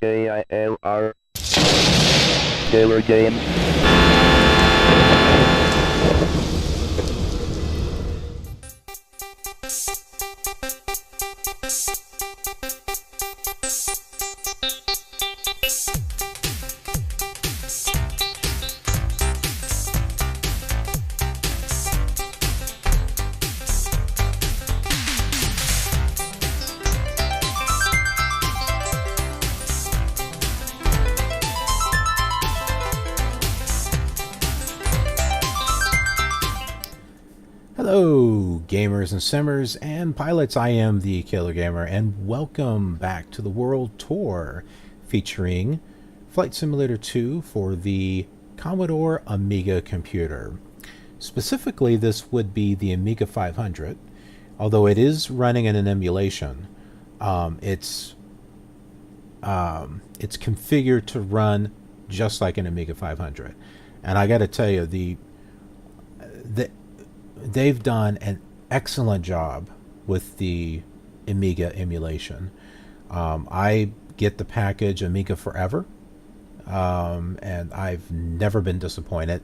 KILR Killer Games. Hello, gamers and simmers and pilots. I am the Killer Gamer, and welcome back to the World Tour featuring Flight Simulator 2 for the Commodore Amiga computer. Specifically, this would be the Amiga 500, although it is running in an emulation. It's configured to run just like an Amiga 500, and I got to tell you, they've done an excellent job with the Amiga emulation. I get the package Amiga Forever, and I've never been disappointed.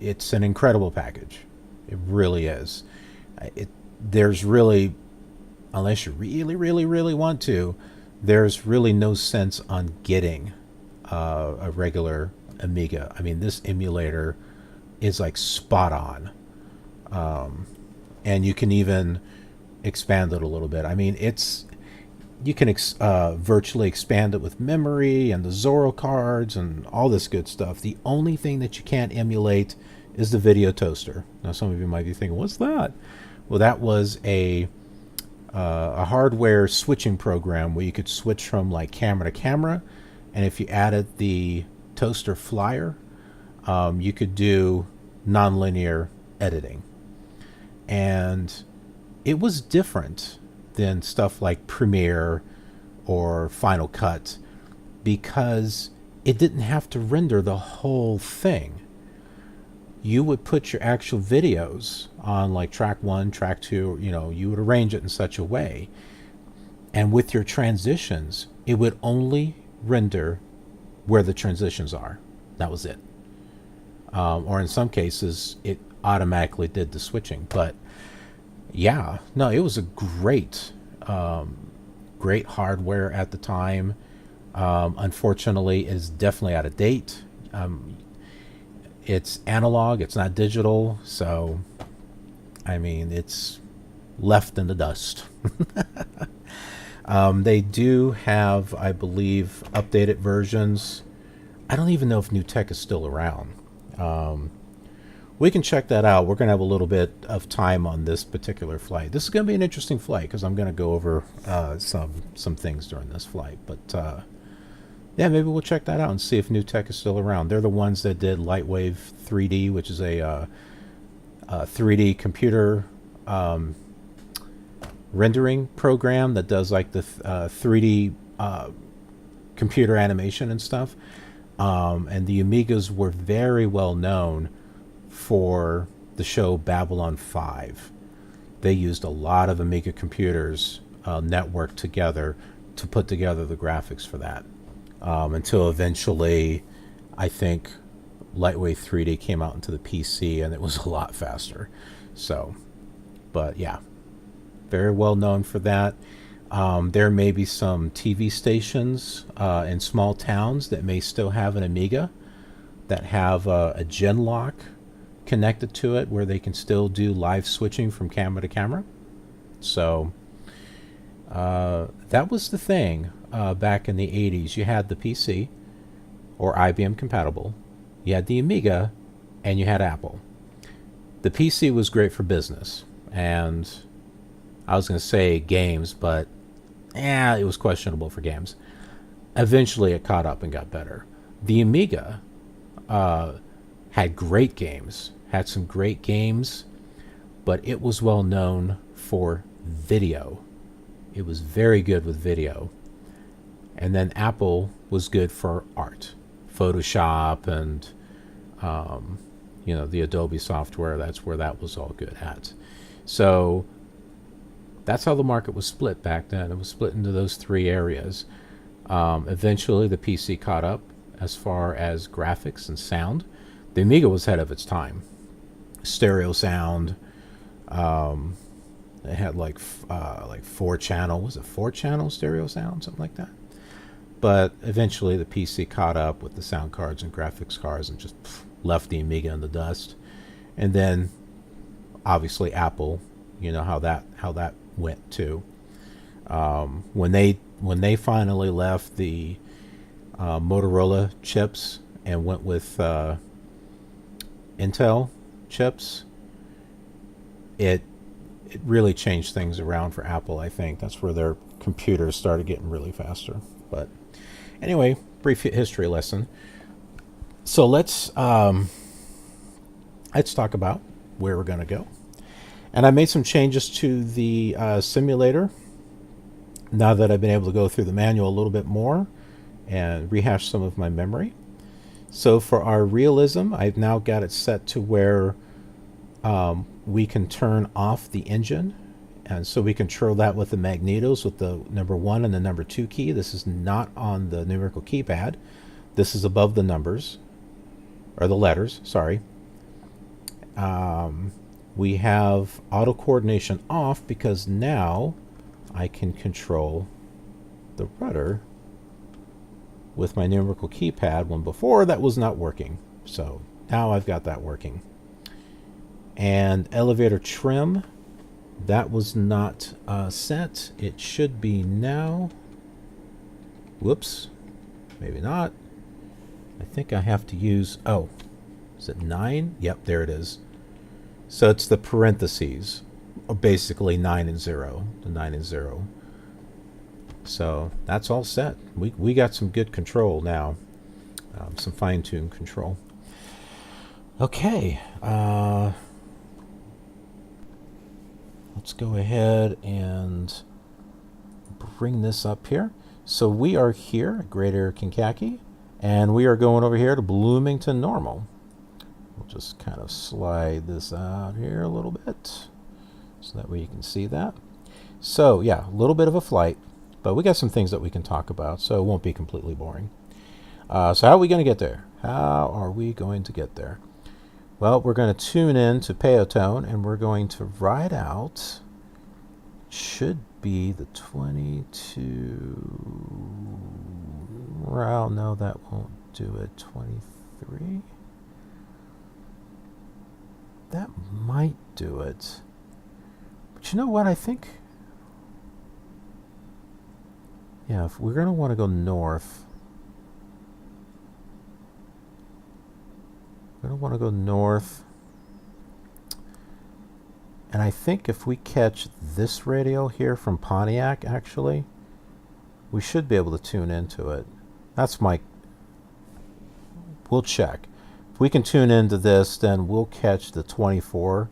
It's an incredible package. It really is. There's really, unless you really want to, there's really no sense on getting a regular Amiga. I mean, this emulator is like spot on, and you can even expand it a little bit. I mean, you can virtually expand it with memory and the Zorro cards and all this good stuff. The only thing that you can't emulate is the video toaster. Now, some of you might be thinking, "What's that?" Well, that was a hardware switching program where you could switch from like camera to camera, and if you added the toaster flyer, you could do nonlinear editing. And it was different than stuff like Premiere or Final Cut because it didn't have to render the whole thing. You would put your actual videos on like track 1, track 2, you would arrange it in such a way. And with your transitions, it would only render where the transitions are. That was it. Or in some cases, it automatically did the switching. But yeah, no, it was a great hardware at the time. Unfortunately, it is definitely out of date. It's analog, it's not digital, so I mean, it's left in the dust. They do have, I believe, updated versions. I don't even know if New Tech is still around. We can check that out. We're going to have a little bit of time on this particular flight. This is going to be an interesting flight because I'm going to go over some things during this flight. But yeah, maybe we'll check that out and see if New Tech is still around. They're the ones that did Lightwave 3D, which is a 3D computer rendering program that does like the 3D computer animation and stuff. And the Amigas were very well known for the show Babylon 5. They used a lot of Amiga computers networked together to put together the graphics for that. Until eventually, I think Lightwave 3D came out into the PC and it was a lot faster. So, but yeah, very well known for that. There may be some TV stations in small towns that may still have an Amiga that have a Genlock connected to it where they can still do live switching from camera to camera. So that was the thing back in the 80s. You had the PC, or IBM compatible, you had the Amiga, and you had Apple. The PC was great for business, and I was going to say games, but it was questionable for games. Eventually it caught up and got better. The Amiga had great games, had some great games, but it was well known for video. It was very good with video. And then Apple was good for art, Photoshop, and the Adobe software. That's where that was all good at. So that's how the market was split back then. It was split into those three areas. Eventually, the PC caught up as far as graphics and sound. The Amiga was ahead of its time. Stereo sound. It had like 4-channel. Was it 4-channel stereo sound, something like that? But eventually, the PC caught up with the sound cards and graphics cards and just left the Amiga in the dust. And then, obviously, Apple. You know how that went too. When they finally left the Motorola chips and went with Intel chips, it really changed things around for Apple. I think that's where their computers started getting really faster. But anyway, brief history lesson. So let's talk about where we're going to go. And I made some changes to the simulator now that I've been able to go through the manual a little bit more and rehash some of my memory. So for our realism, I've now got it set to where we can turn off the engine. And so we control that with the magnetos with the number 1 and the number 2 key. This is not on the numerical keypad. This is above the numbers, or the letters, sorry. We have auto coordination off because now I can control the rudder with my numerical keypad, when before that was not working. So now I've got that working. And elevator trim, that was not set. It should be now. Whoops, maybe not. I think I have to use, oh, is it 9? Yep, there it is. So it's the parentheses, or basically 9 and 0, the 9 and 0. So that's all set. We got some good control now, some fine-tuned control. Okay, let's go ahead and bring this up here. So we are here at Greater Kankakee, and we are going over here to Bloomington-Normal. We'll just kind of slide this out here a little bit so that way you can see that. So yeah, a little bit of a flight, but we got some things that we can talk about, so it won't be completely boring. So how are we going to get there? How are we going to get there? Well, we're going to tune in to Payotone, and we're going to write out, should be the 22, well, no, that won't do it, 23. That might do it. But you know what, I think, yeah, if we're going to want to go north, we're going to want to go north. And I think if we catch this radio here from Pontiac, actually, we should be able to tune into it. That's my, we'll check. If we can tune into this, then we'll catch the 24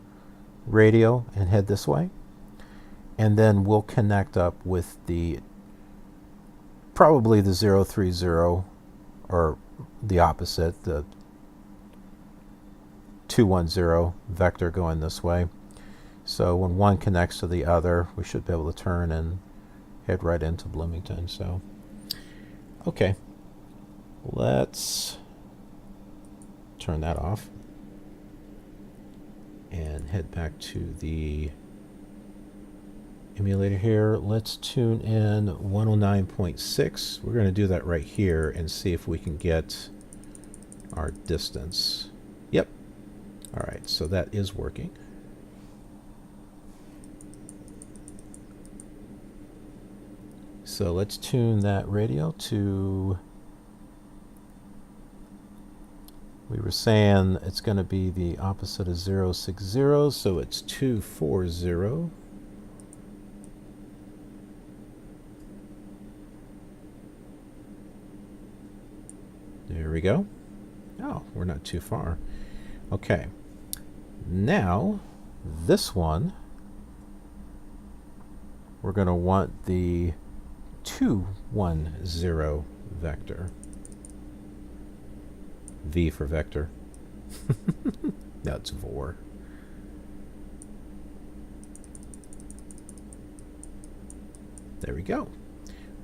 radio and head this way. And then we'll connect up with the, probably the 030, or the opposite, the 210 vector going this way. So when one connects to the other, we should be able to turn and head right into Bloomington. So, okay, let's turn that off and head back to the emulator here. Let's tune in 109.6. We're going to do that right here and see if we can get our distance. Yep. All right, so that is working. So let's tune that radio to, we were saying it's going to be the opposite of 060, so it's 240. There we go. Oh, we're not too far. Okay. Now, this one, we're going to want the 210 vector. V for vector. That's vor. There we go.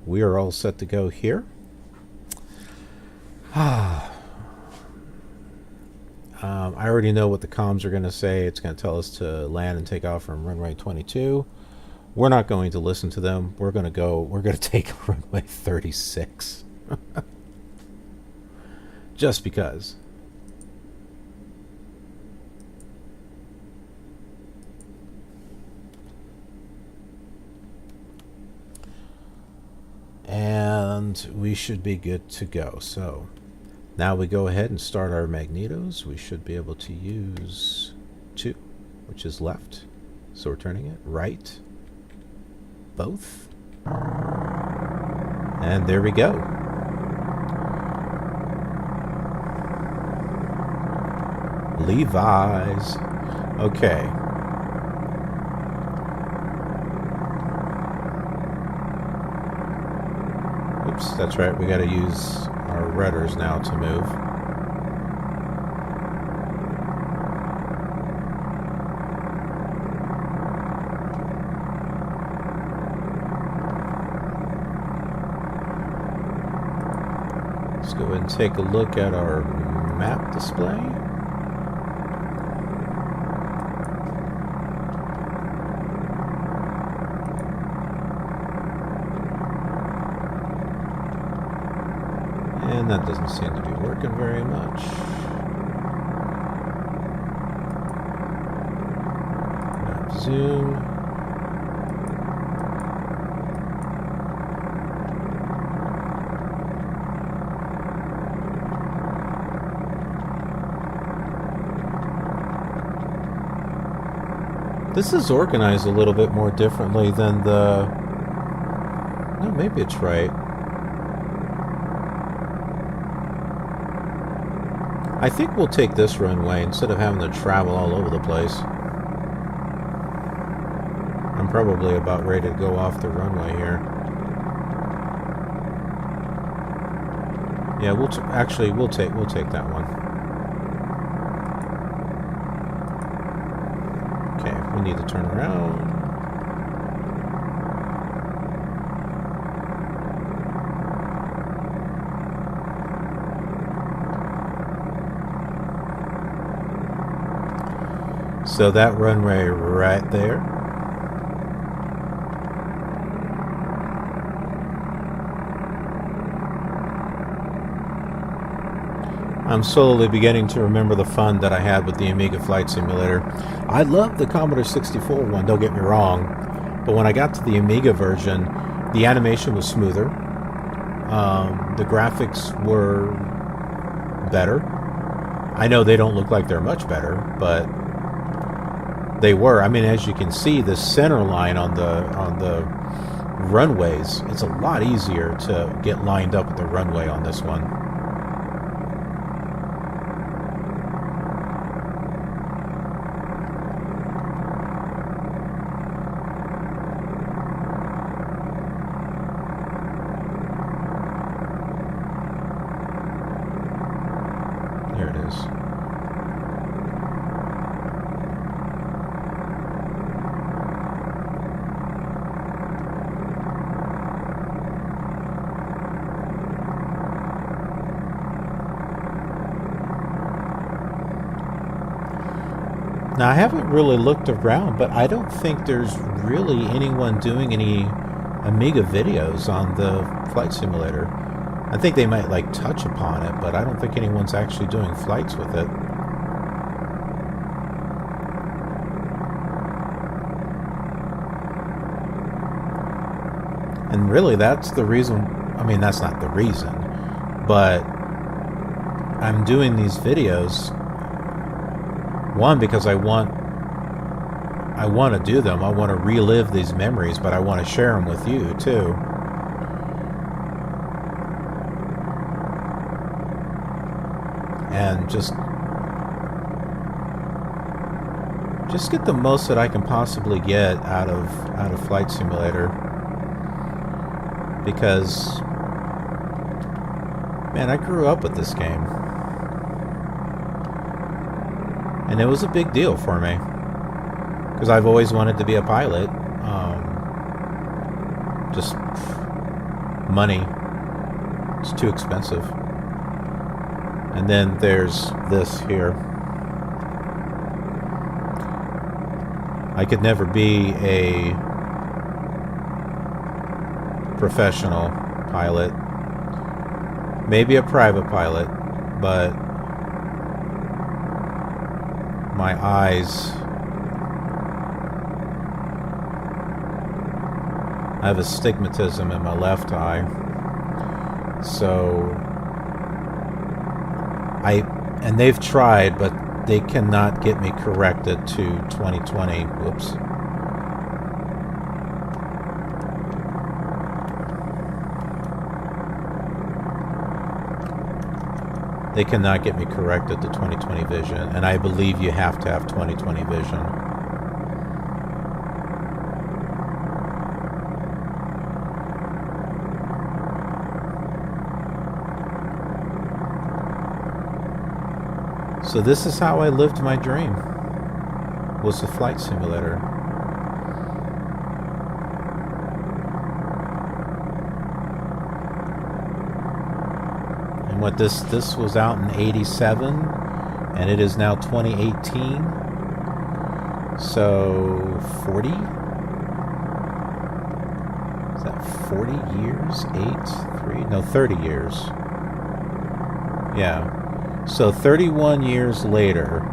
we are all set to go here. I already know what the comms are going to say. It's going to tell us to land and take off from runway 22. We're not going to listen to them. We're going to take runway 36. Just because. And we should be good to go. So now we go ahead and start our magnetos. We should be able to use 2, which is left. So we're turning it right. Both. And there we go. Levi's. Okay. Oops, that's right. We got to use our rudders now to move. Let's go ahead and take a look at our map display. And that doesn't seem to be working very much. Map zoom. This is organized a little bit more differently than the... No, maybe it's right. I think we'll take this runway instead of having to travel all over the place. I'm probably about ready to go off the runway here. Yeah, we'll take that one. Okay, we need to turn around. So that runway right there. I'm slowly beginning to remember the fun that I had with the Amiga Flight Simulator. I loved the Commodore 64 one, don't get me wrong. But when I got to the Amiga version, the animation was smoother. The graphics were better. I know they don't look like they're much better, but they were. I mean, as you can see, the center line on the runways, it's a lot easier to get lined up with the runway on this one. There it is. Now, I haven't really looked around, but I don't think there's really anyone doing any Amiga videos on the flight simulator. I think they might like touch upon it, but I don't think anyone's actually doing flights with it. And really, that's the reason. I mean, that's not the reason, but I'm doing these videos. One, because I want to do them. I want to relive these memories, but I want to share them with you too. And just get the most that I can possibly get out of Flight Simulator. Because, man, I grew up with this game. And it was a big deal for me, because I've always wanted to be a pilot. Just money. It's too expensive. And then there's this here. I could never be a professional pilot. Maybe a private pilot, but my eyes, I have astigmatism in my left eye, so and they've tried, but they cannot get me corrected to 2020. Whoops. They cannot get me corrected to 2020 vision, and I believe you have to have 2020 vision. So this is how I lived my dream, was the flight simulator. And what this was out in 87, and it is now 2018. So 40? Is that 40 years? 30 years. Yeah. So 31 years later,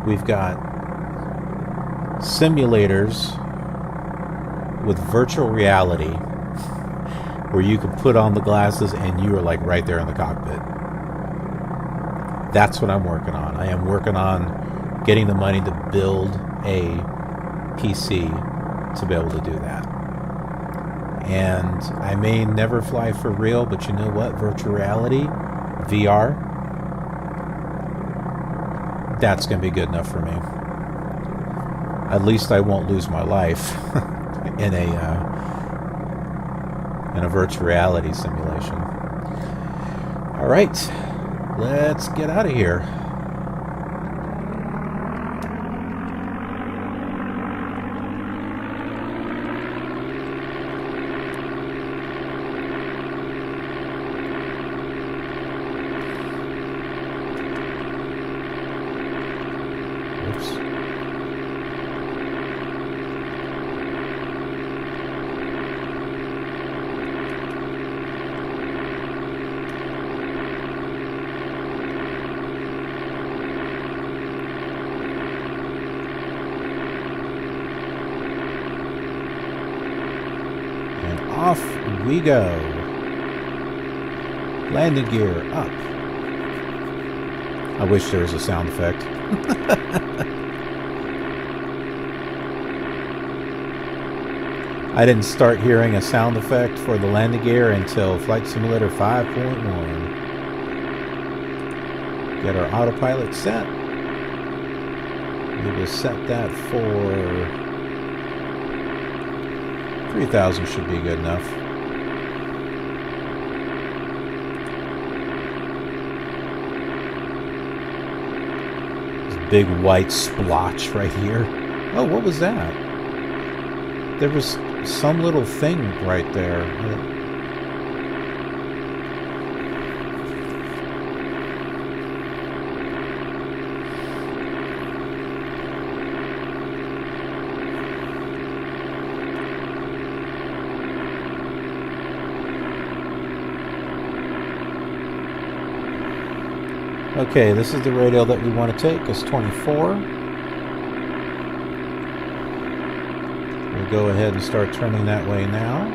we've got simulators with virtual reality where you can put on the glasses and you are like right there in the cockpit. That's what I'm working on. I am working on getting the money to build a PC to be able to do that. And I may never fly for real, but you know what? Virtual reality, VR, that's going to be good enough for me. At least I won't lose my life in a virtual reality simulation. All right, let's get out of here. Off we go. Landing gear up. I wish there was a sound effect. I didn't start hearing a sound effect for the landing gear until Flight Simulator 5.1. Get our autopilot set. We will set that for 3,000 should be good enough. This big white splotch right here. Oh, what was that? There was some little thing right there. Okay, this is the radial that we want to take. It's 24. We'll go ahead and start turning that way now.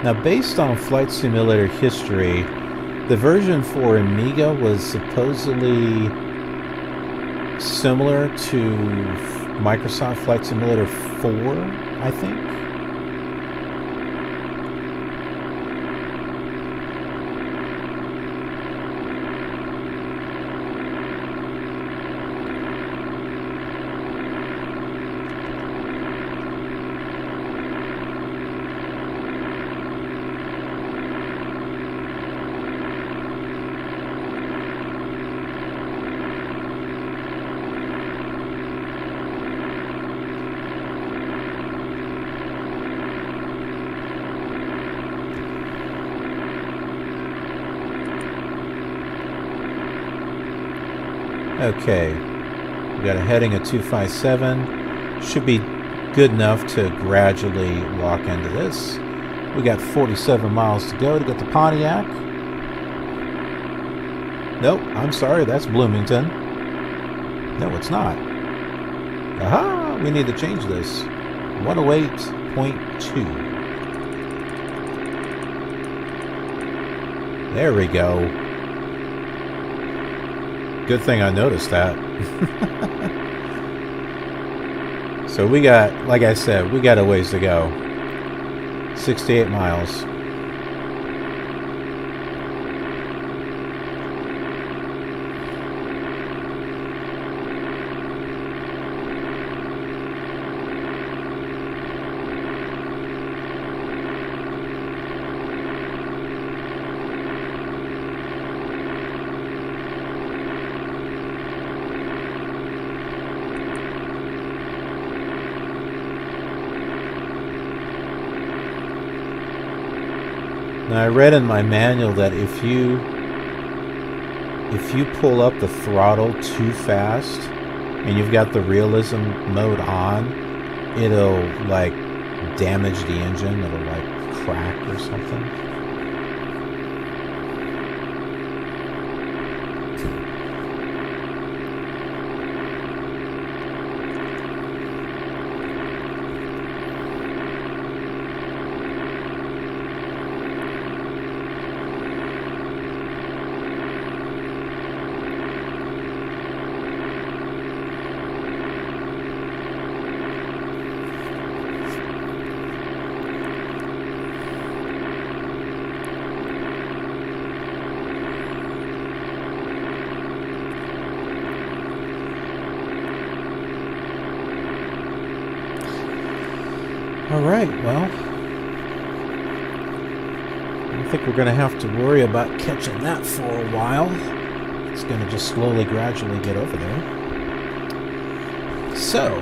Now, based on Flight Simulator history, the version for Amiga was supposedly similar to Microsoft Flight Simulator 4, I think. Okay, we got a heading of 257. Should be good enough to gradually walk into this. We got 47 miles to go to get to Pontiac. Nope, I'm sorry, that's Bloomington. No, it's not. Aha, we need to change this. 108.2. There we go. Good thing I noticed that. So we got, like I said, we got a ways to go. 68 miles. Now I read in my manual that if you pull up the throttle too fast and you've got the realism mode on, it'll like damage the engine, it'll like crack or something. Alright, well, I don't think we're going to have to worry about catching that for a while. It's going to just slowly, gradually get over there. So,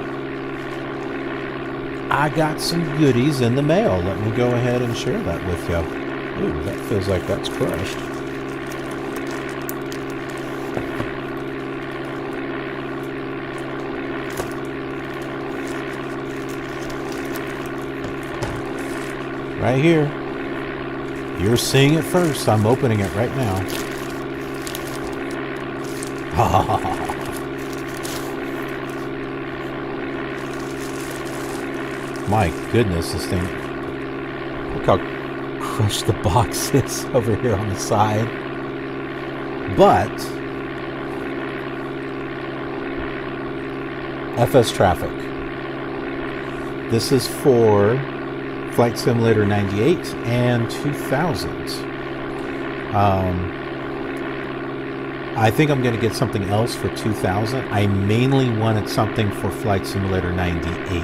I got some goodies in the mail. Let me go ahead and share that with you. Ooh, that feels like that's crushed. Right here. You're seeing it first. I'm opening it right now. Ha ha ha ha. My goodness, this thing. Look how crushed the box is over here on the side. But FS Traffic. This is for Flight Simulator 98 and 2000. I think I'm going to get something else for 2000. I mainly wanted something for Flight Simulator 98.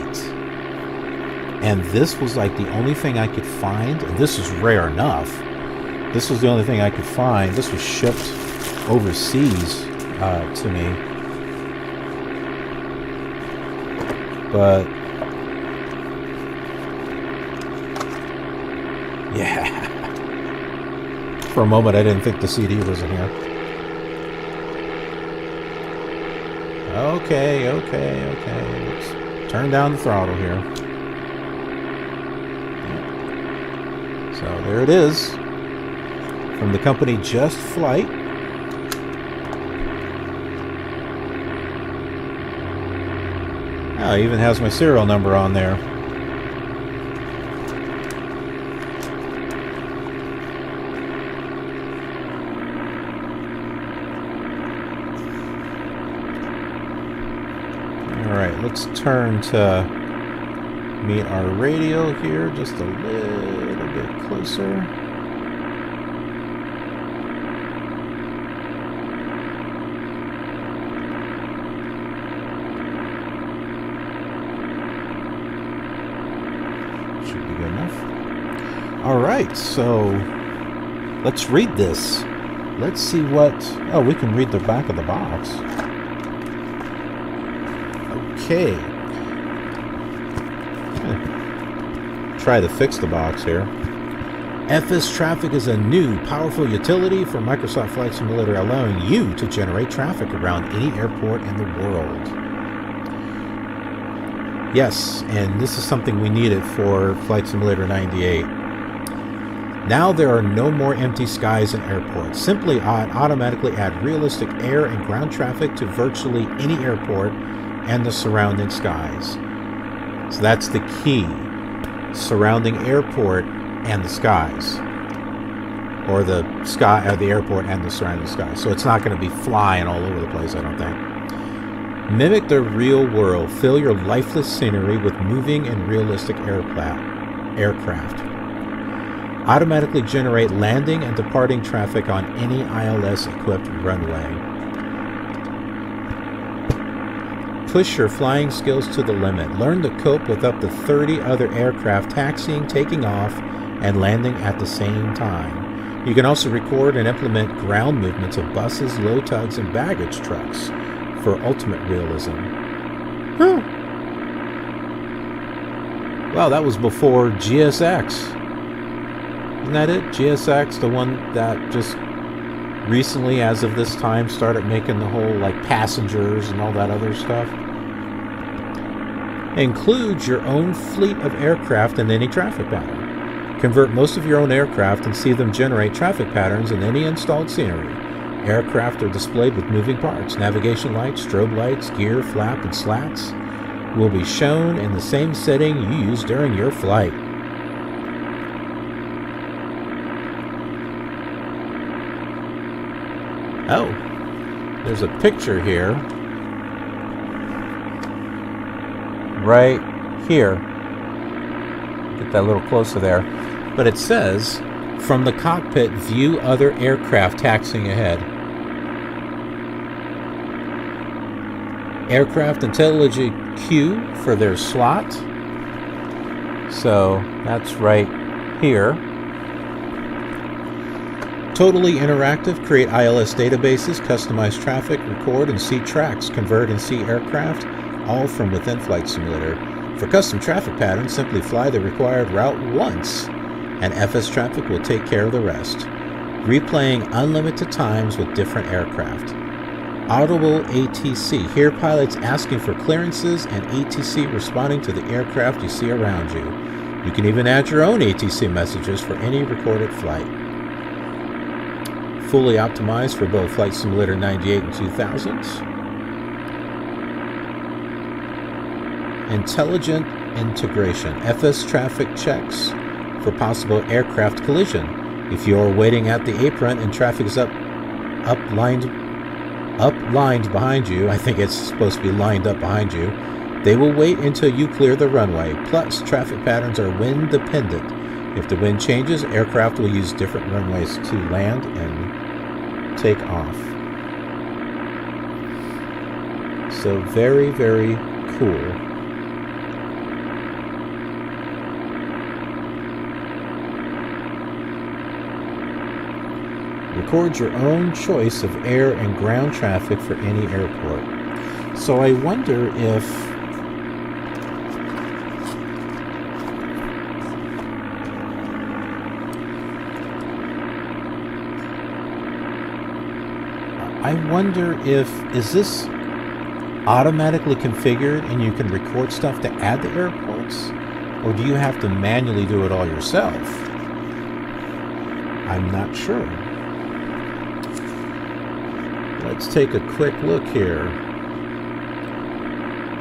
And this was like the only thing I could find. And this is rare enough. This was the only thing I could find. This was shipped overseas to me. But yeah. For a moment, I didn't think the CD was in here. Okay. Let's turn down the throttle here. So there it is. From the company Just Flight. Oh, it even has my serial number on there. Alright, let's turn to meet our radio here just a little bit closer. Should be good enough. Alright, so let's read this. Let's see what... Oh, we can read the back of the box. Okay. Try to fix the box here. FS Traffic is a new, powerful utility for Microsoft Flight Simulator, allowing you to generate traffic around any airport in the world. Yes, and this is something we needed for Flight Simulator 98. Now there are no more empty skies in airports. Simply automatically add realistic air and ground traffic to virtually any airport and the surrounding skies. So that's the key. Surrounding airport and the skies. Or the sky at the airport and the surrounding skies. So it's not going to be flying all over the place, I don't think. Mimic the real world. Fill your lifeless scenery with moving and realistic aircraft. Automatically generate landing and departing traffic on any ILS-equipped runway. Push your flying skills to the limit. Learn to cope with up to 30 other aircraft taxiing, taking off, and landing at the same time. You can also record and implement ground movements of buses, low tugs, and baggage trucks for ultimate realism. Huh. Wow, that was before GSX. Isn't that it? GSX, the one that just recently, as of this time, started making the whole, like, passengers and all that other stuff. Includes your own fleet of aircraft in any traffic pattern. Convert most of your own aircraft and see them generate traffic patterns in any installed scenery. Aircraft are displayed with moving parts. Navigation lights, strobe lights, gear, flap, and slats will be shown in the same setting you use during your flight. Oh, there's a picture here. Right here. Get that a little closer there. But it says, from the cockpit, view other aircraft taxiing ahead. Aircraft intelligent queue for their slot. So that's right here. Totally interactive. Create ILS databases, customize traffic, record and see tracks, convert and see aircraft, all from within Flight Simulator. For custom traffic patterns, simply fly the required route once, and FS Traffic will take care of the rest. Replaying unlimited times with different aircraft. Audible ATC. Hear pilots asking for clearances and ATC responding to the aircraft you see around you. You can even add your own ATC messages for any recorded flight. Fully optimized for both Flight Simulator 98 and 2000s. Intelligent integration. FS traffic checks for possible aircraft collision. If you are waiting at the apron and traffic is uplined behind you, I think it's supposed to be lined up behind you, they will wait until you clear the runway. Plus, traffic patterns are wind dependent. If the wind changes, aircraft will use different runways to land and take off. So very, very cool. Record your own choice of air and ground traffic for any airport. So I wonder if is this automatically configured and you can record stuff to add to airports? Or do you have to manually do it all yourself? I'm not sure. Let's take a quick look here.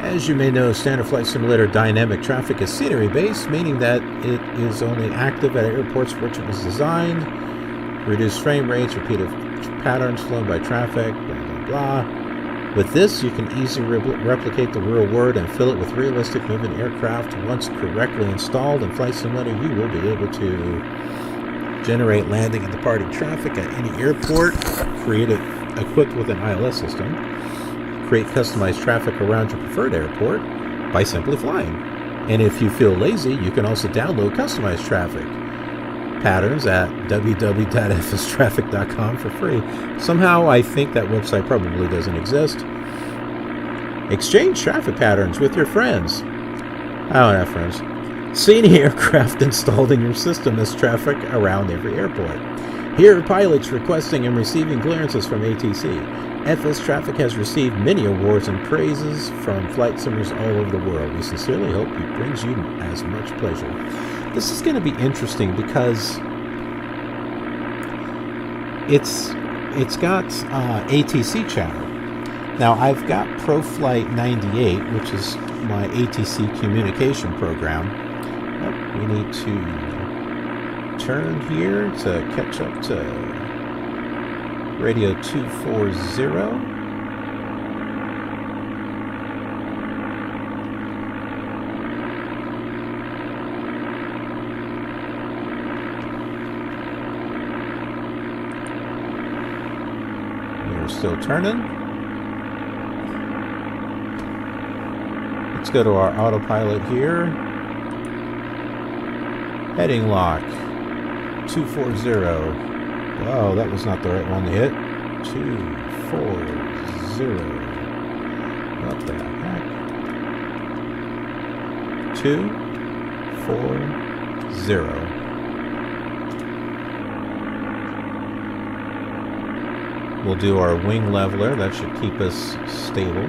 As you may know, Standard Flight Simulator dynamic traffic is scenery-based, meaning that it is only active at airports for which it was designed. Reduced frame rates, repeated patterns flown by traffic, blah, blah, blah. With this, you can easily replicate the real world and fill it with realistic moving aircraft. Once correctly installed in Flight Simulator, you will be able to generate landing and departing traffic at any airport, equipped with an ILS system, create customized traffic around your preferred airport by simply flying. And if you feel lazy, you can also download customized traffic patterns at www.fstraffic.com for free. Somehow I think that website probably doesn't exist. Exchange traffic patterns with your friends. I don't have friends. See any aircraft installed in your system as traffic around every airport. Here are pilots requesting and receiving clearances from ATC. FS Traffic has received many awards and praises from flight simmers all over the world. We sincerely hope it brings you as much pleasure. This is going to be interesting because it's got ATC chatter. Now I've got ProFlight 98, which is my ATC communication program. Oh, we need to turn here to catch up to radio 240. We're still turning. Let's go to our autopilot here. Heading lock 240. Oh, that was not the right one to hit. 240. What the heck? 240. We'll do our wing leveler. That should keep us stable.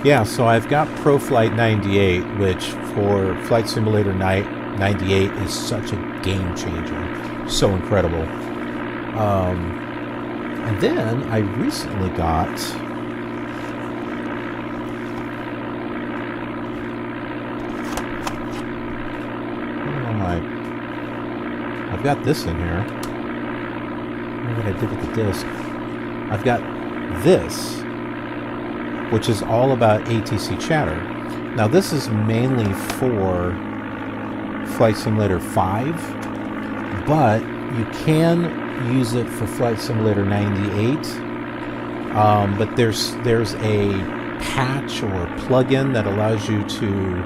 Yeah, so I've got ProFlight 98, which for Flight Simulator 98 is such a game changer. So incredible. And then I recently got... I've got this in here. I don't know what I did with the disc. I've got this, which is all about ATC chatter. Now this is mainly for Flight Simulator 5, but you can use it for Flight Simulator 98. But there's a patch or a plugin that allows you to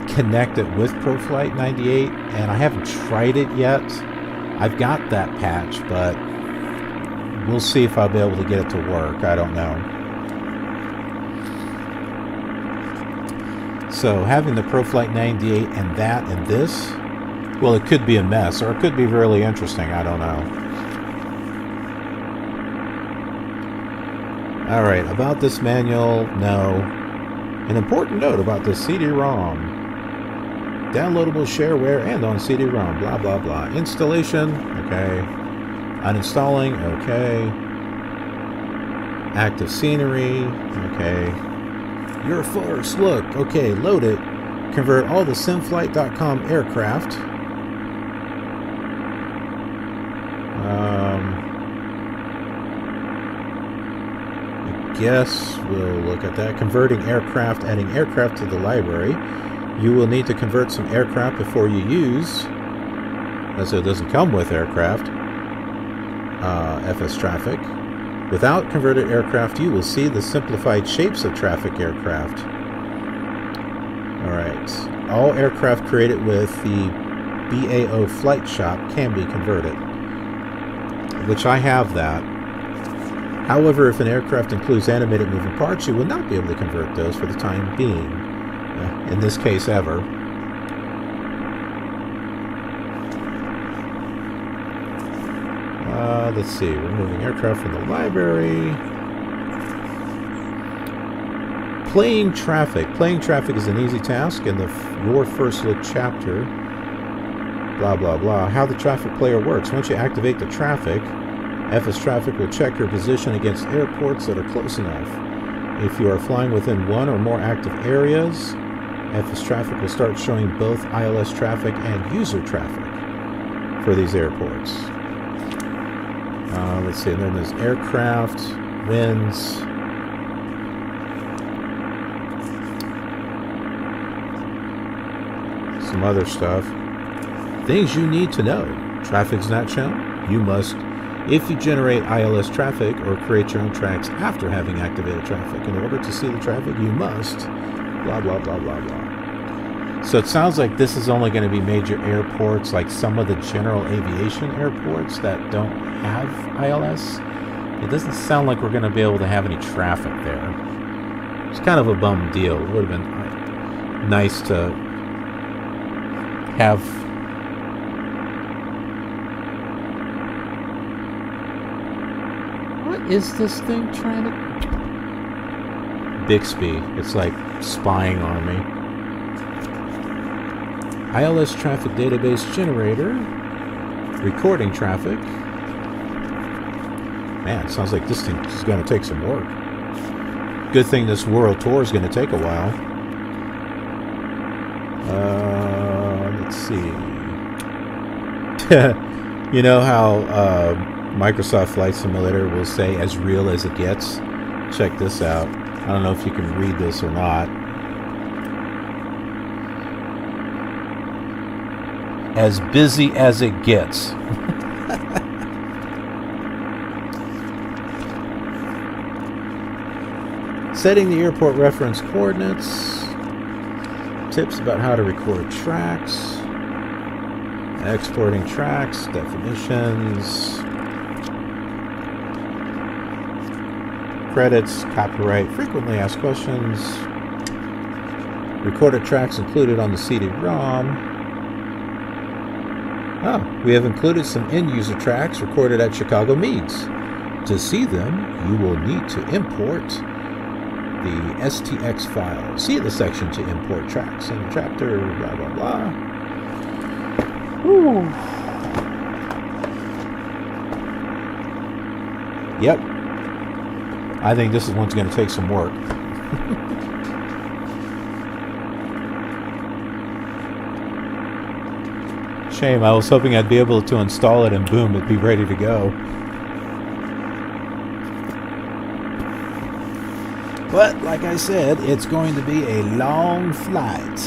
connect it with ProFlight 98, and I haven't tried it yet. I've got that patch, but we'll see if I'll be able to get it to work. I don't know. So having the ProFlight 98 and that and this, well, it could be a mess, or it could be really interesting. I don't know. Alright, about this manual, no. An important note about the CD-ROM. Downloadable shareware and on CD-ROM, blah, blah, blah. Installation, okay. Uninstalling, okay. Active scenery, okay. Your first look, okay. Load it. Convert all the simflight.com aircraft. I guess we'll look at that. Converting aircraft, adding aircraft to the library. You will need to convert some aircraft before you use, as it doesn't come with aircraft, FS traffic. Without converted aircraft, you will see the simplified shapes of traffic aircraft. Alright. All aircraft created with the BAO flight shop can be converted, which I have that. However, if an aircraft includes animated moving parts, you will not be able to convert those for the time being. In this case, ever. Let's see. Removing aircraft from the library. Playing traffic. Playing traffic is an easy task in the Your First Look chapter. Blah, blah, blah. How the traffic player works. Once you activate the traffic, FS Traffic will check your position against airports that are close enough. If you are flying within one or more active areas, FS Traffic will start showing both ILS traffic and user traffic for these airports. Let's see, and then there's aircraft, winds, some other stuff. Things you need to know. Traffic's not shown. You must, if you generate ILS traffic or create your own tracks after having activated traffic. In order to see the traffic, you must blah, blah, blah, blah, blah. So it sounds like this is only going to be major airports, like some of the general aviation airports that don't have ILS. It doesn't sound like we're going to be able to have any traffic there. It's kind of a bum deal. It would have been nice to have... What is this thing trying to... Bixby. It's like spying on me. ILS traffic database generator. Recording traffic. Man, it sounds like this thing is going to take some work. Good thing this world tour is going to take a while. Let's see. You know how Microsoft Flight Simulator will say as real as it gets? Check this out. I don't know if you can read this or not. As busy as it gets. Setting the airport reference coordinates. Tips about how to record tracks. Exporting tracks. Definitions. Credits. Copyright. Frequently asked questions. Recorded tracks included on the CD-ROM. Oh, we have included some end-user tracks recorded at Chicago Meigs. To see them, you will need to import the STX file. See the section to import tracks in chapter blah blah blah. Whew. Yep. I think this one's going to take some work. Shame, I was hoping I'd be able to install it and boom, it'd be ready to go. But, like I said, it's going to be a long flight.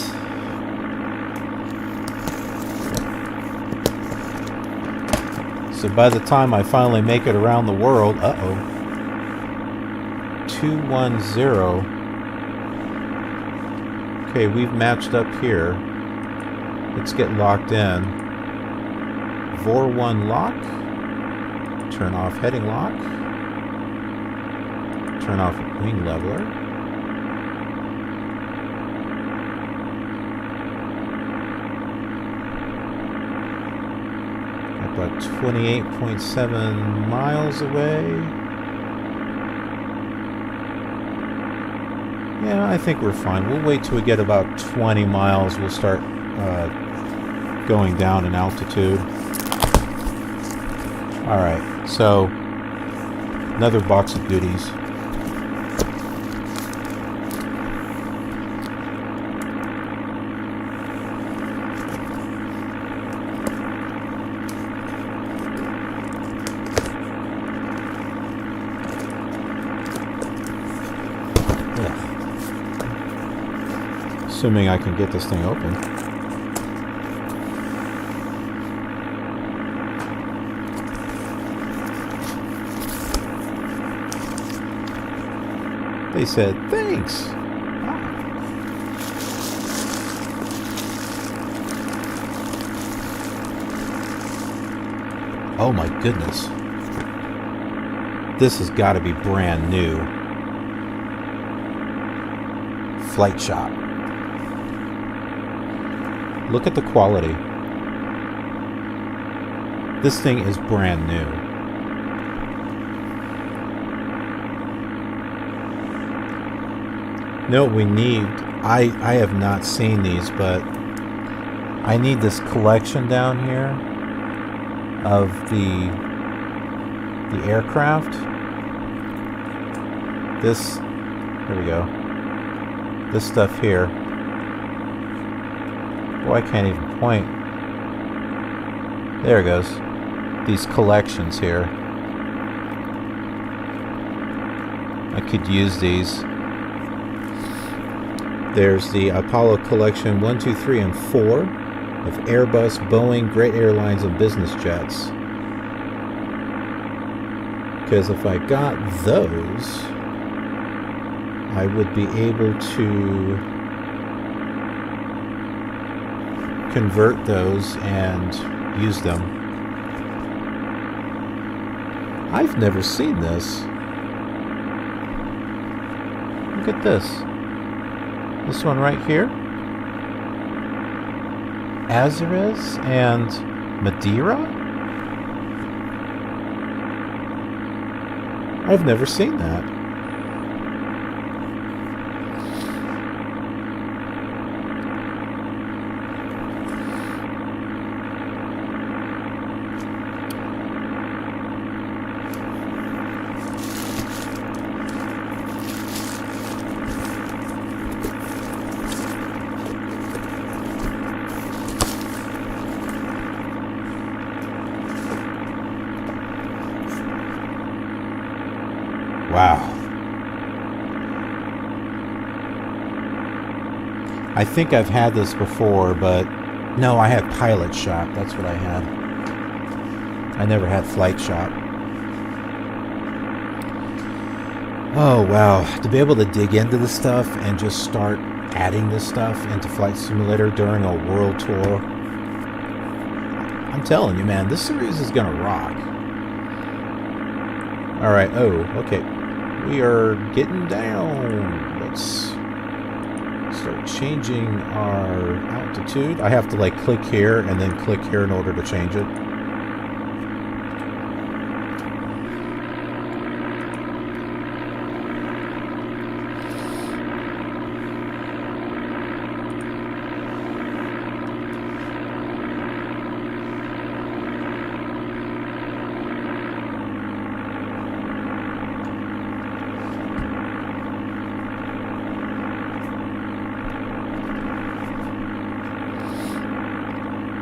So by the time I finally make it around the world, 210. Okay, we've matched up here. Let's get locked in. VOR1 lock. Turn off heading lock. Turn off wing leveler. About 28.7 miles away. Yeah, I think we're fine. We'll wait till we get about 20 miles. We'll start going down in altitude. Alright, so another box of goodies. Assuming I can get this thing open. They said, thanks. Oh my goodness. This has got to be brand new. Flight shop. Look at the quality. This thing is brand new. No, we need... I have not seen these, but I need this collection down here of the aircraft. This... Here we go. This stuff here. Boy, I can't even point. There it goes. These collections here. I could use these. There's the Apollo Collection 1, 2, 3, and 4 of Airbus, Boeing, Great Airlines, and business jets. Because if I got those, I would be able to convert those and use them. I've never seen this. Look at this. This one right here. Azuris and Madeira? I've never seen that. Wow. I think I've had this before, but no, I had Pilot Shop. That's what I had. I never had Flight Shop. Oh, wow. To be able to dig into the stuff and just start adding this stuff into Flight Simulator during a world tour. I'm telling you, man, this series is going to rock. All right. Oh, okay. We are getting down. Let's start changing our altitude. I have to like click here and then click here in order to change it.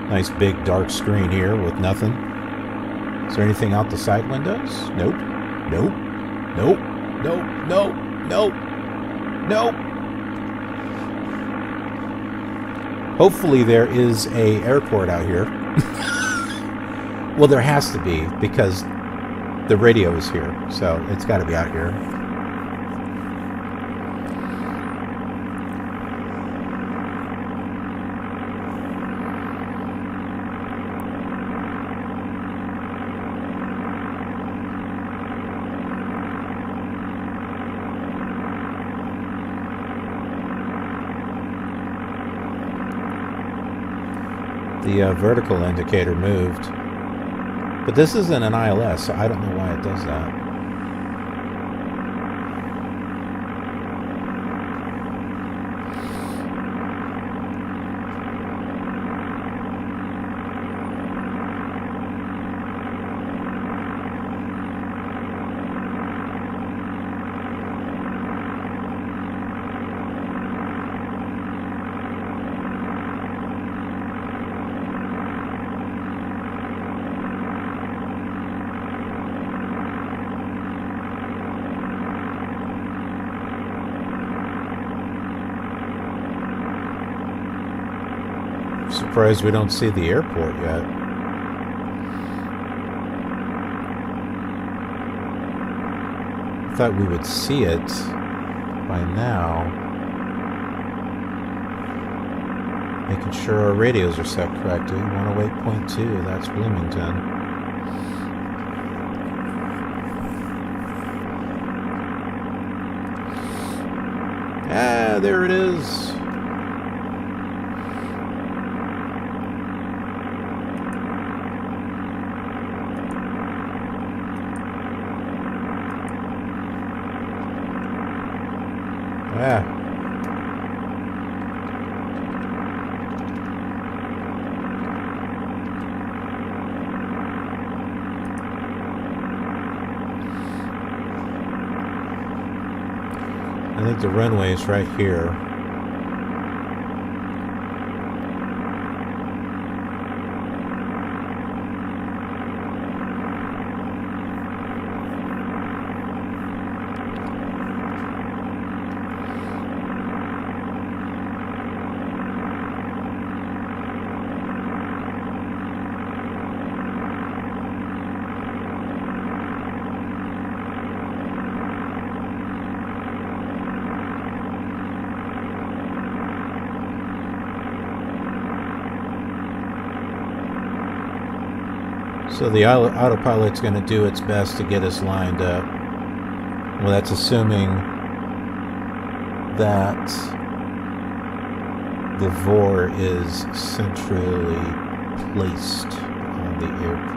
Nice big dark screen here with nothing. Is there anything out the side windows? Nope. Nope. Nope. Nope. Nope. Nope. Nope. Hopefully there is a airport out here. Well, there has to be because the radio is here, so it's got to be out here. The vertical indicator moved. But this isn't an ILS, so I don't know why it does that. Surprised we don't see the airport yet. I thought we would see it by now. Making sure our radios are set correctly. 108.2, that's Bloomington. Ah, there it is. Yeah. I think the runway is right here. So the autopilot's going to do its best to get us lined up. Well, that's assuming that the VOR is centrally placed on the airport.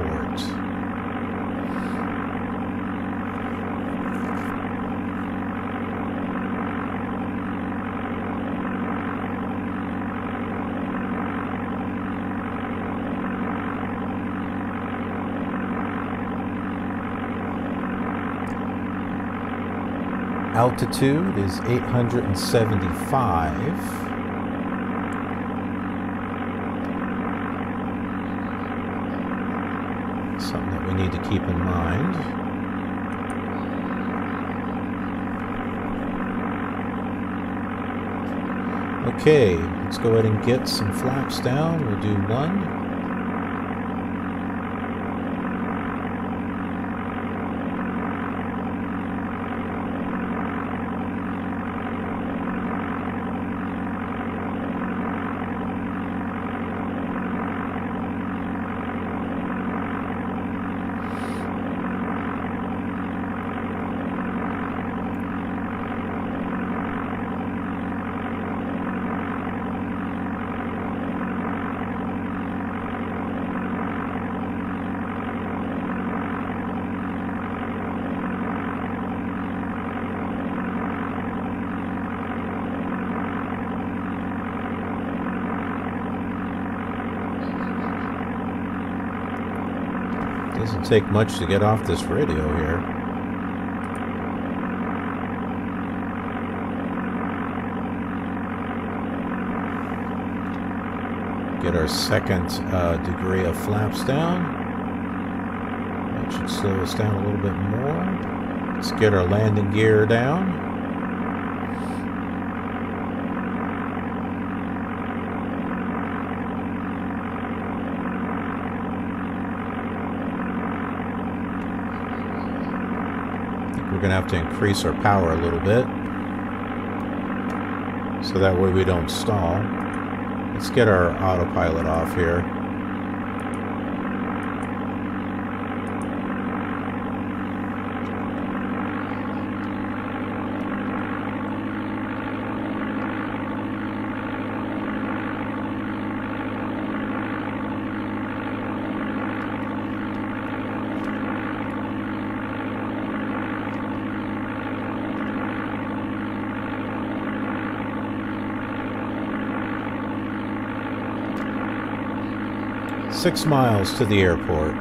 Altitude is 875. Something that we need to keep in mind. Okay, let's go ahead and get some flaps down. We'll do one. Doesn't take much to get off this radio here. Get our second degree of flaps down. That should slow us down a little bit more. Let's get our landing gear down. We're going to have to increase our power a little bit so that way we don't stall. Let's get our autopilot off here. Six miles to the airport.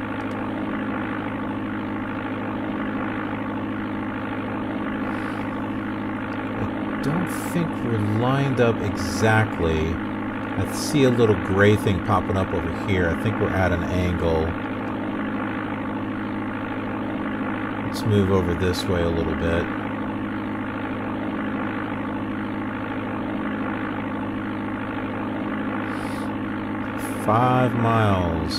I don't think we're lined up exactly. I see a little gray thing popping up over here. I think we're at an angle. Let's move over this way a little bit. $5 miles.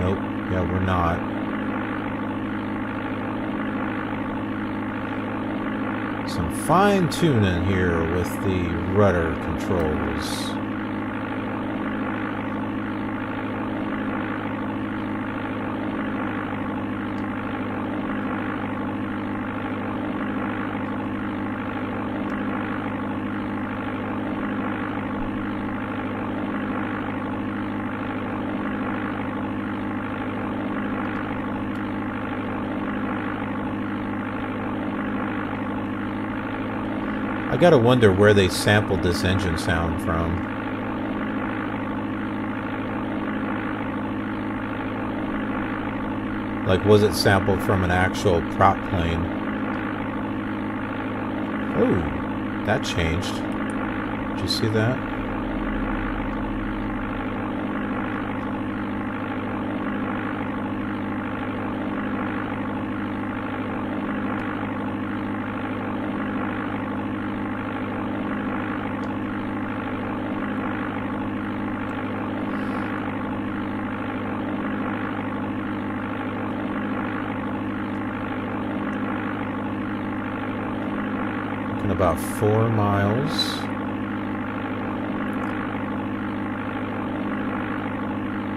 Nope. Yeah, we're not. Some fine tuning here with the rudder controls. I gotta wonder where they sampled this engine sound from. Like, was it sampled from an actual prop plane? Oh, that changed. Did you see that? About 4 miles.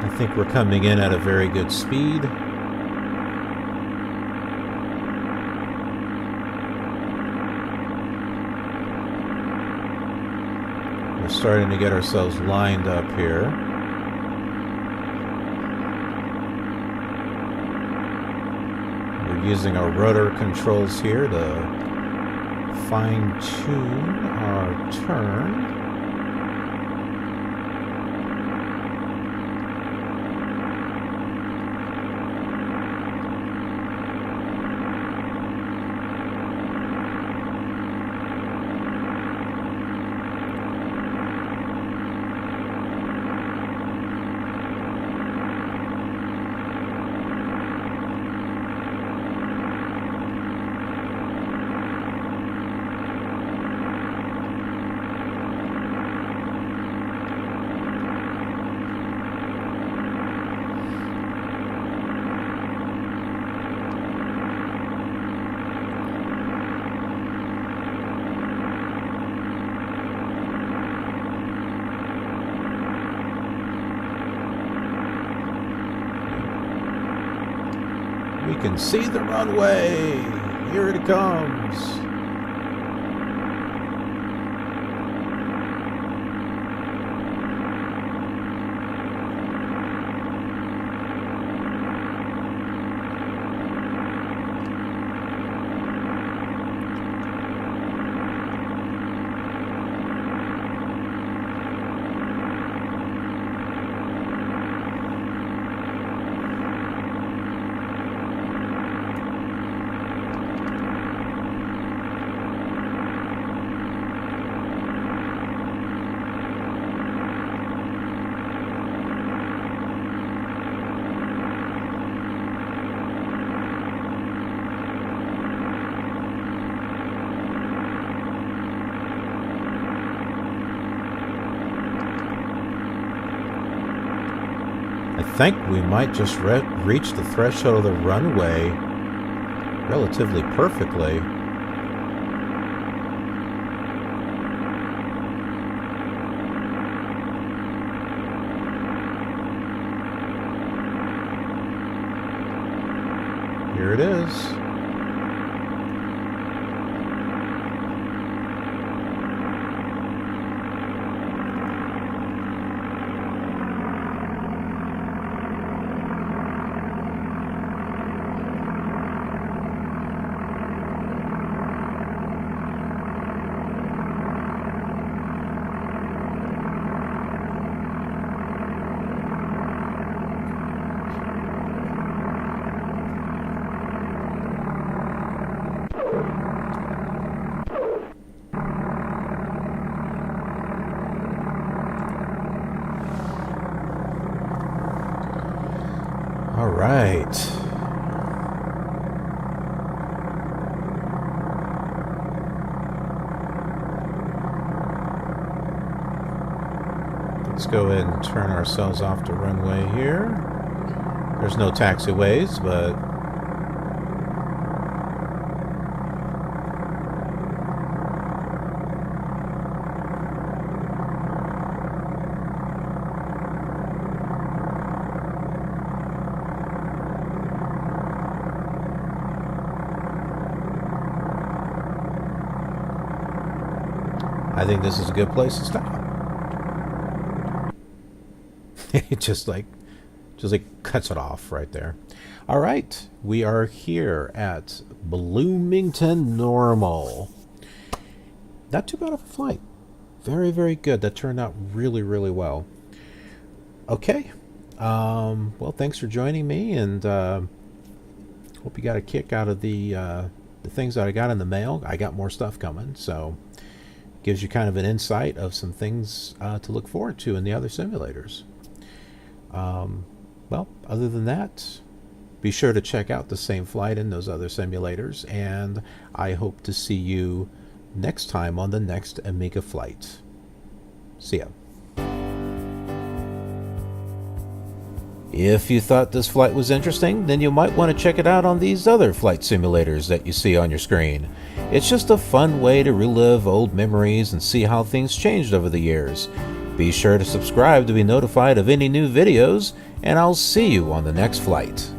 I think we're coming in at a very good speed. We're starting to get ourselves lined up here. We're using our rotor controls here to fine-tune our turn. We can see the runway. Here it comes. I think we might just reach the threshold of the runway relatively perfectly. Here it is. All right. Let's go ahead and turn ourselves off the runway here. There's no taxiways, but I think this is a good place to stop. It just like cuts it off right there. All right, we are here at Bloomington-Normal. Not too bad of a flight. Very, very good. That turned out really, really well. Okay. Well, thanks for joining me, and hope you got a kick out of the things that I got in the mail. I got more stuff coming, so gives you kind of an insight of some things to look forward to in the other simulators. Well, other than that, be sure to check out the same flight in those other simulators, and I hope to see you next time on the next Amiga flight. See ya. If you thought this flight was interesting, then you might want to check it out on these other flight simulators that you see on your screen. It's just a fun way to relive old memories and see how things changed over the years. Be sure to subscribe to be notified of any new videos, and I'll see you on the next flight.